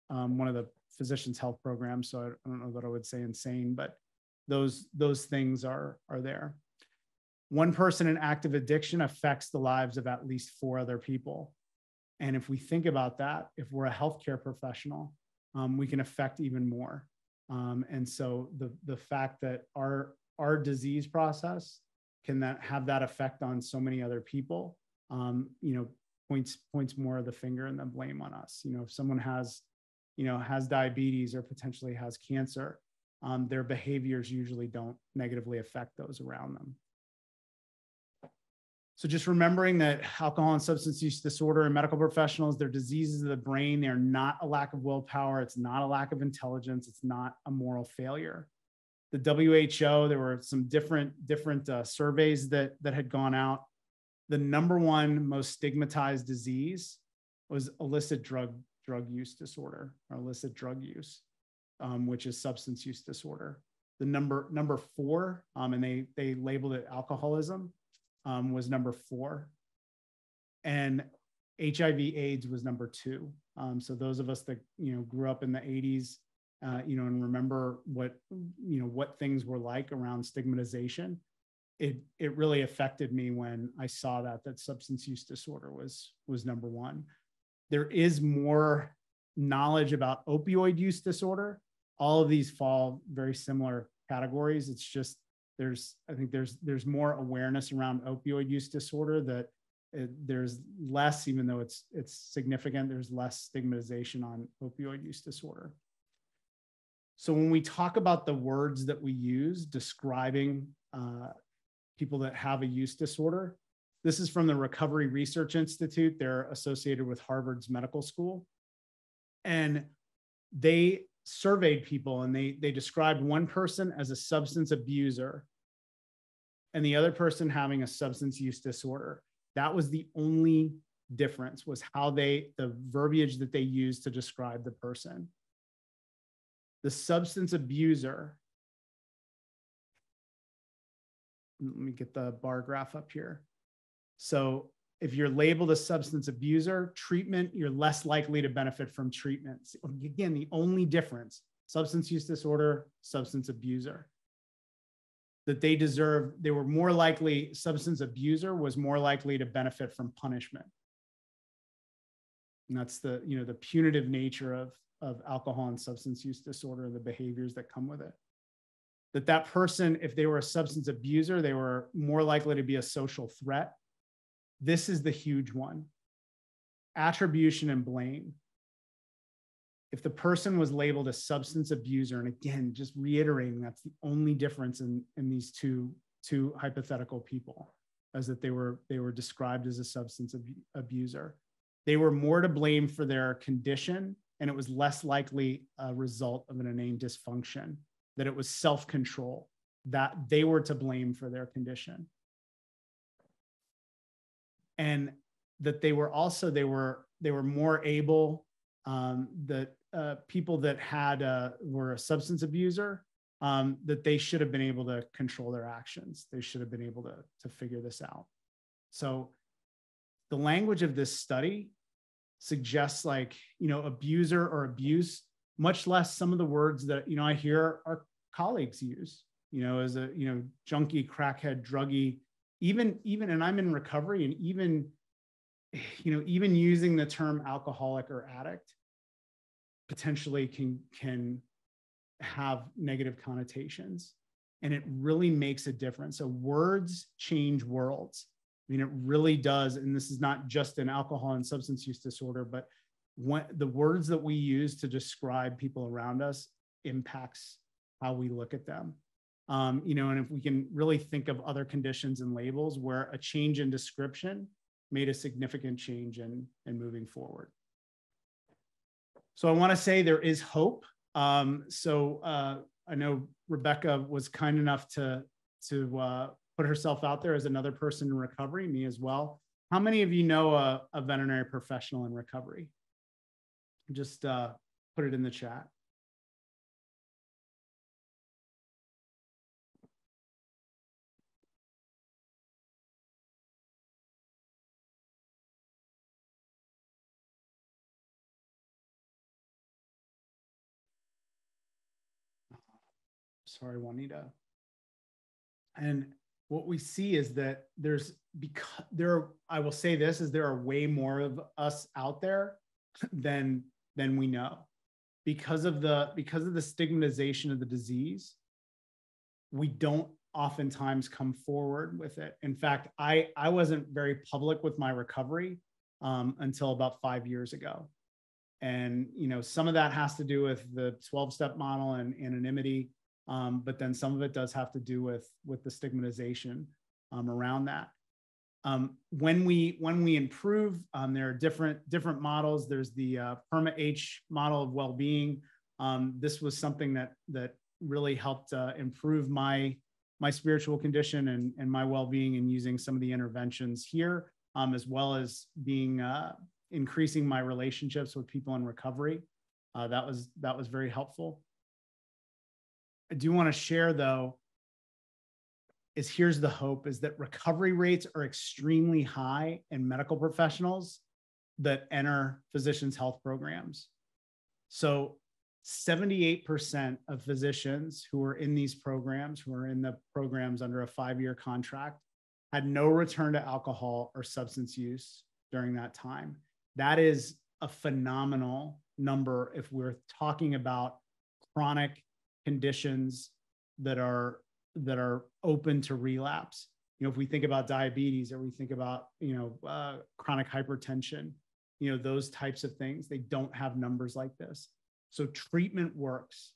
one of the physicians' health programs, so I don't know that I would say insane, but those things are there. One person in active addiction affects the lives of at least 4 other people. And if we think about that, if we're a healthcare professional, we can affect even more. And so the fact that our disease process can have that effect on so many other people, you know, points more of the finger and the blame on us. You know, if someone has diabetes or potentially has cancer, their behaviors usually don't negatively affect those around them. So just remembering that alcohol and substance use disorder in medical professionals, they're diseases of the brain. They're not a lack of willpower. It's not a lack of intelligence. It's not a moral failure. The WHO, there were some different surveys that had gone out. The #1 most stigmatized disease was illicit drug use disorder, or illicit drug use, which is substance use disorder. The number 4, and they labeled it alcoholism, was number 4, and HIV/AIDS was number 2. So those of us that, you know, grew up in the 80s, you know, and remember what things were like around stigmatization, it really affected me when I saw that substance use disorder was number 1. There is more knowledge about opioid use disorder. All of these fall very similar categories. It's just I think there's more awareness around opioid use disorder, that there's less, even though it's significant, there's less stigmatization on opioid use disorder. So when we talk about the words that we use describing people that have a use disorder, this is from the Recovery Research Institute. They're associated with Harvard's medical school. And they surveyed people, and they described one person as a substance abuser and the other person having a substance use disorder. That was the only difference, was how the verbiage that they used to describe the person. The substance abuser, let me get the bar graph up here. So if you're labeled a substance abuser, treatment, you're less likely to benefit from treatment. Again, the only difference, substance use disorder, substance abuser. That they were more likely, substance abuser was more likely to benefit from punishment. And that's the punitive nature of alcohol and substance use disorder and the behaviors that come with it. That person, if they were a substance abuser, they were more likely to be a social threat. This is the huge one. Attribution and blame. If the person was labeled a substance abuser, and again, just reiterating, that's the only difference in these two hypothetical people, as that they were described as a substance abuser. They were more to blame for their condition, and it was less likely a result of an inane dysfunction, that it was self-control, that they were to blame for their condition. And that they were more able, that people that were a substance abuser that they should have been able to control their actions. They should have been able to figure this out. So the language of this study suggests like, abuser or abuse, much less some of the words that, I hear our colleagues use, as a, junkie, crackhead, druggie, even, and I'm in recovery, and even using the term alcoholic or addict potentially can have negative connotations, and it really makes a difference. So words change worlds. I mean, it really does. And this is not just an alcohol and substance use disorder, but the words that we use to describe people around us impacts how we look at them. And if we can really think of other conditions and labels where a change in description made a significant change in moving forward. So I want to say there is hope. I know Rebecca was kind enough to put herself out there as another person in recovery, me as well. How many of you know a veterinary professional in recovery? Just put it in the chat. Sorry, Juanita. And what we see is that I will say this, is there are way more of us out there than we know. Because of the stigmatization of the disease, we don't oftentimes come forward with it. In fact, I wasn't very public with my recovery until about 5 years ago. And, some of that has to do with the 12-step model and anonymity. But then some of it does have to do with the stigmatization around that. When we improve, there are different models. There's the PERMA-H model of well-being. This was something that really helped improve my spiritual condition and my well-being, and using some of the interventions here, as well as increasing my relationships with people in recovery. That was very helpful. I do want to share, though, here's the hope, is that recovery rates are extremely high in medical professionals that enter physicians' health programs. So 78% of physicians who are in these programs, who are in the programs under a 5-year contract, had no return to alcohol or substance use during that time. That is a phenomenal number if we're talking about chronic conditions that are open to relapse. If we think about diabetes, or we think about chronic hypertension, those types of things, they don't have numbers like this. So treatment works.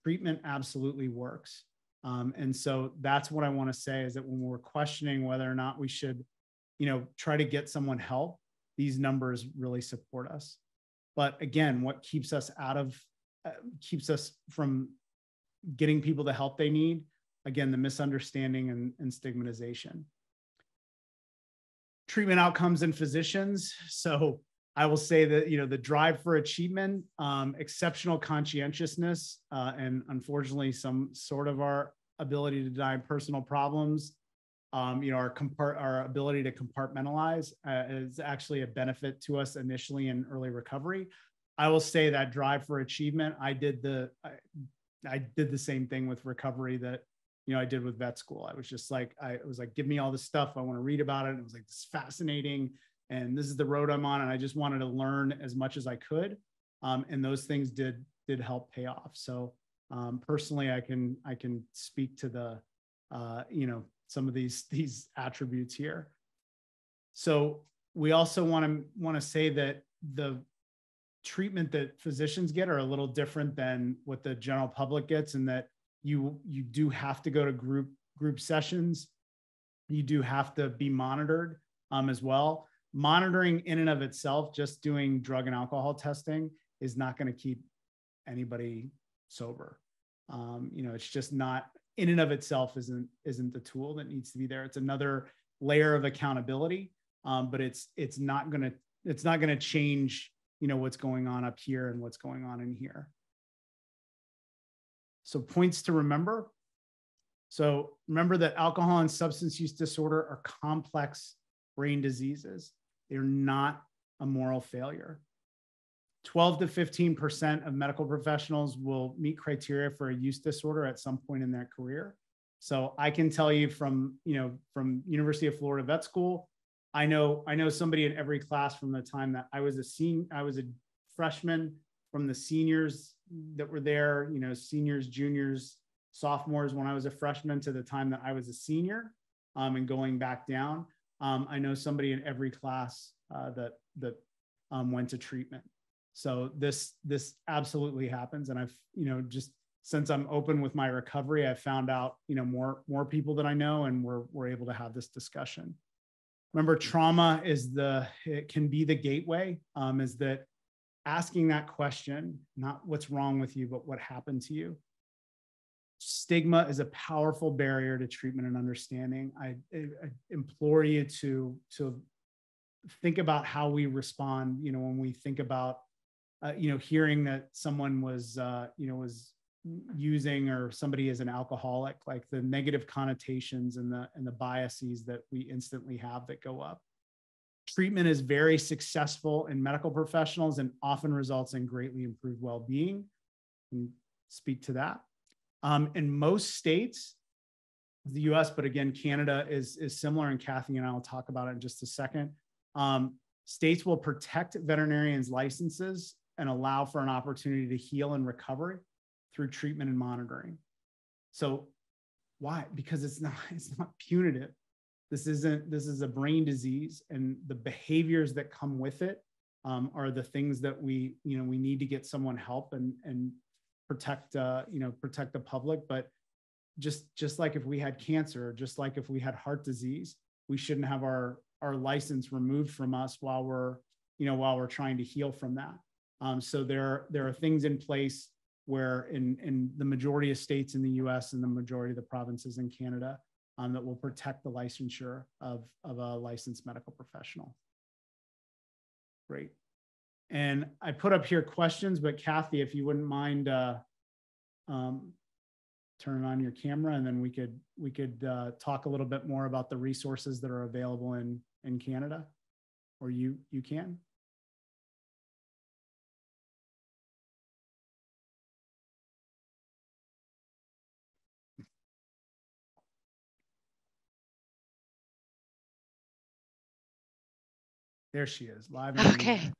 Treatment absolutely works. And so that's what I want to say, is that when we're questioning whether or not we should try to get someone help, these numbers really support us. But again, what keeps us from getting people the help they need, again, the misunderstanding and stigmatization. Treatment outcomes in physicians. So I will say that, the drive for achievement, exceptional conscientiousness, and unfortunately some sort of our ability to deny personal problems, our ability to compartmentalize is actually a benefit to us initially in early recovery. I will say that drive for achievement, I did the same thing with recovery that, I did with vet school. I was just like, it was like, give me all this stuff. I want to read about it. And it was like, this is fascinating. And this is the road I'm on. And I just wanted to learn as much as I could. And those things did help pay off. So personally, I can speak to the, some of these attributes here. So we also want to say that the treatment that physicians get are a little different than what the general public gets, and that you do have to go to group sessions. You do have to be monitored as well. Monitoring in and of itself, just doing drug and alcohol testing, is not going to keep anybody sober. It's just not, in and of itself isn't the tool that needs to be there. It's another layer of accountability, but it's not going to change what's going on up here and what's going on in here. So points to remember. So remember that alcohol and substance use disorder are complex brain diseases. They're not a moral failure. 12 to 15% of medical professionals will meet criteria for a use disorder at some point in their career. So I can tell you from University of Florida Vet School, I know somebody in every class from the time that I was a freshman, from the seniors that were there, seniors, juniors, sophomores when I was a freshman to the time that I was a senior, and going back down. I know somebody in every class that went to treatment. So this absolutely happens. And I've, just since I'm open with my recovery, I've found out, more people that I know, and we're able to have this discussion. Remember, trauma it can be the gateway, is that asking that question, not what's wrong with you, but what happened to you. Stigma is a powerful barrier to treatment and understanding. I implore you to think about how we respond, when we think about, hearing that someone was using, or somebody is an alcoholic, like the negative connotations and the biases that we instantly have that go up. Treatment is very successful in medical professionals and often results in greatly improved well-being. And speak to that. In most states, the US, but again, Canada is similar, and Kathy and I will talk about it in just a second. States will protect veterinarians' licenses and allow for an opportunity to heal and recovery through treatment and monitoring. So why? Because it's not punitive. This is a brain disease, and the behaviors that come with it are the things that we need to get someone help and protect the public. But just like if we had cancer, just like if we had heart disease, we shouldn't have our license removed from us while we're trying to heal from that. So there are things in place where in the majority of states in the US and the majority of the provinces in Canada, that will protect the licensure of a licensed medical professional. Great. And I put up here questions, but Kathy, if you wouldn't mind turning on your camera, and then we could talk a little bit more about the resources that are available in Canada, or you can. There she is, live. Okay.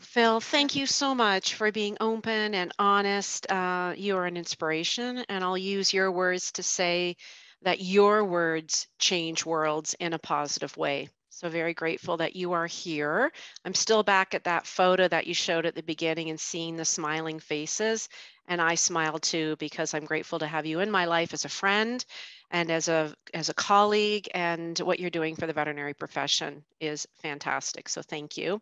Phil, thank you so much for being open and honest. You are an inspiration, and I'll use your words to say that your words change worlds in a positive way. So very grateful that you are here. I'm still back at that photo that you showed at the beginning and seeing the smiling faces. And I smile too, because I'm grateful to have you in my life as a friend and as a colleague, and what you're doing for the veterinary profession is fantastic. So thank you.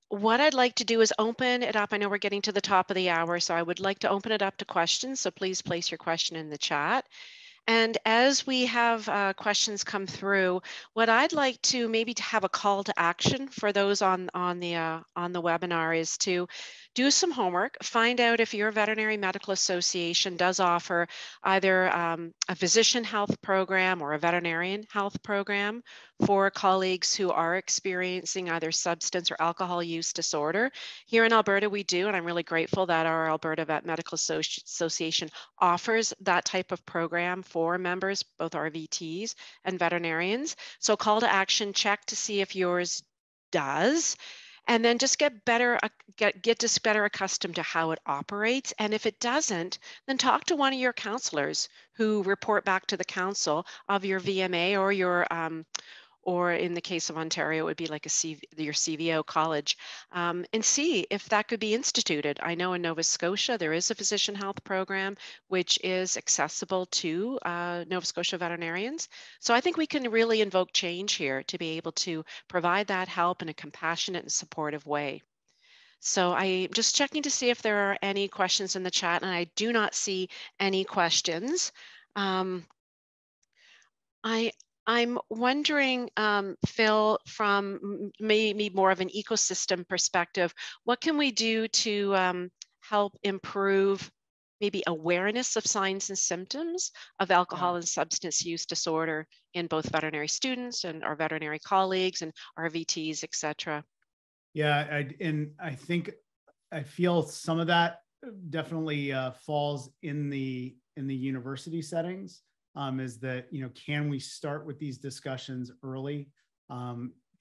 What I'd like to do is open it up. I know we're getting to the top of the hour, so I would like to open it up to questions. So please place your question in the chat. And as we have questions come through, what I'd like to maybe to have a call to action for those on the webinar is to do some homework, find out if your veterinary medical association does offer either a physician health program or a veterinarian health program for colleagues who are experiencing either substance or alcohol use disorder. Here in Alberta, we do, and I'm really grateful that our Alberta Vet Medical Association offers that type of program for members, both RVTs and veterinarians. So call to action, check to see if yours does, and then just get just better accustomed to how it operates. And if it doesn't, then talk to one of your counselors who report back to the council of your VMA or your or in the case of Ontario, it would be like your CVO college, and see if that could be instituted. I know in Nova Scotia, there is a physician health program, which is accessible to Nova Scotia veterinarians. So I think we can really invoke change here to be able to provide that help in a compassionate and supportive way. So I'm just checking to see if there are any questions in the chat, and I do not see any questions. I'm wondering, Phil, from maybe more of an ecosystem perspective, what can we do to help improve maybe awareness of signs and symptoms of alcohol and substance use disorder in both veterinary students and our veterinary colleagues and RVTs, et cetera. Yeah, I think I feel some of that definitely falls in the university settings. Is that, you know, can we start with these discussions early?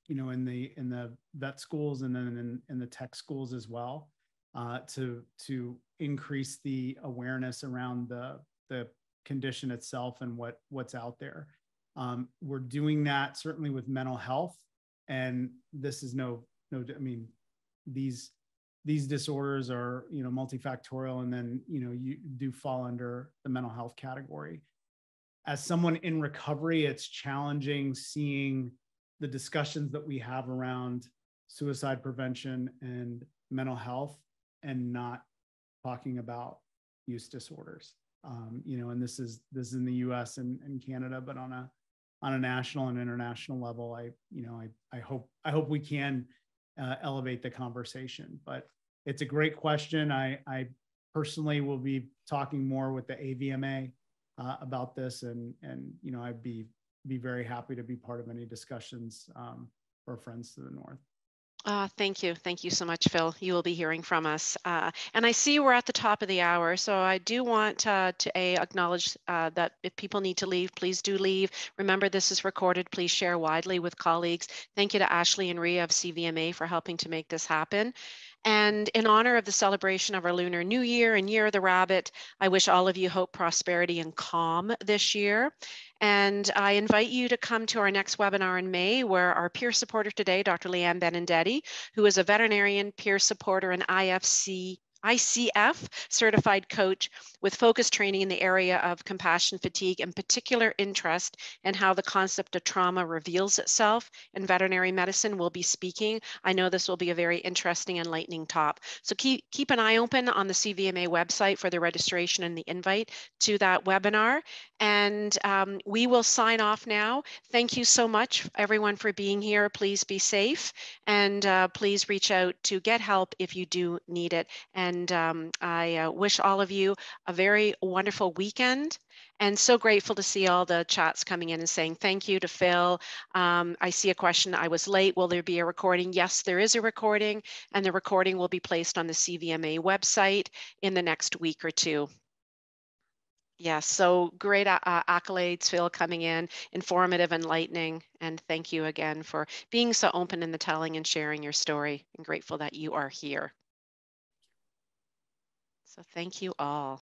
You know, in the vet schools and then in the tech schools as well, to increase the awareness around the condition itself and what's out there. We're doing that certainly with mental health, and this is I mean, these disorders are, you know, multifactorial, and then, you know, you do fall under the mental health category. As someone in recovery, it's challenging seeing the discussions that we have around suicide prevention and mental health and not talking about use disorders. You know, and this is in the US and Canada, but on a national and international level, I hope we can elevate the conversation. But it's a great question. I personally will be talking more with the AVMA about this, and you know, I'd be very happy to be part of any discussions for friends to the north. Thank you. Thank you so much, Phil. You will be hearing from us. And I see we're at the top of the hour, so I do want to acknowledge that if people need to leave, please do leave. Remember, this is recorded. Please share widely with colleagues. Thank you to Ashley and Rhea of CVMA for helping to make this happen. And in honor of the celebration of our Lunar New Year and Year of the Rabbit, I wish all of you hope, prosperity, and calm this year. And I invite you to come to our next webinar in May, where our peer supporter today, Dr. Leanne Benindetti, who is a veterinarian peer supporter and ICF certified coach with focused training in the area of compassion fatigue and particular interest in how the concept of trauma reveals itself in veterinary medicine, will be speaking. I know this will be a very interesting, enlightening talk. So keep an eye open on the CVMA website for the registration and the invite to that webinar. And we will sign off now. Thank you so much, everyone, for being here. Please be safe, and please reach out to get help if you do need it. And I wish all of you a very wonderful weekend, and so grateful to see all the chats coming in and saying thank you to Phil. I see a question. I was late. Will there be a recording? Yes, there is a recording, and the recording will be placed on the CVMA website in the next week or two. Yes, so great accolades, Phil, coming in, informative, enlightening, and thank you again for being so open in the telling and sharing your story. I'm grateful that you are here. So thank you all.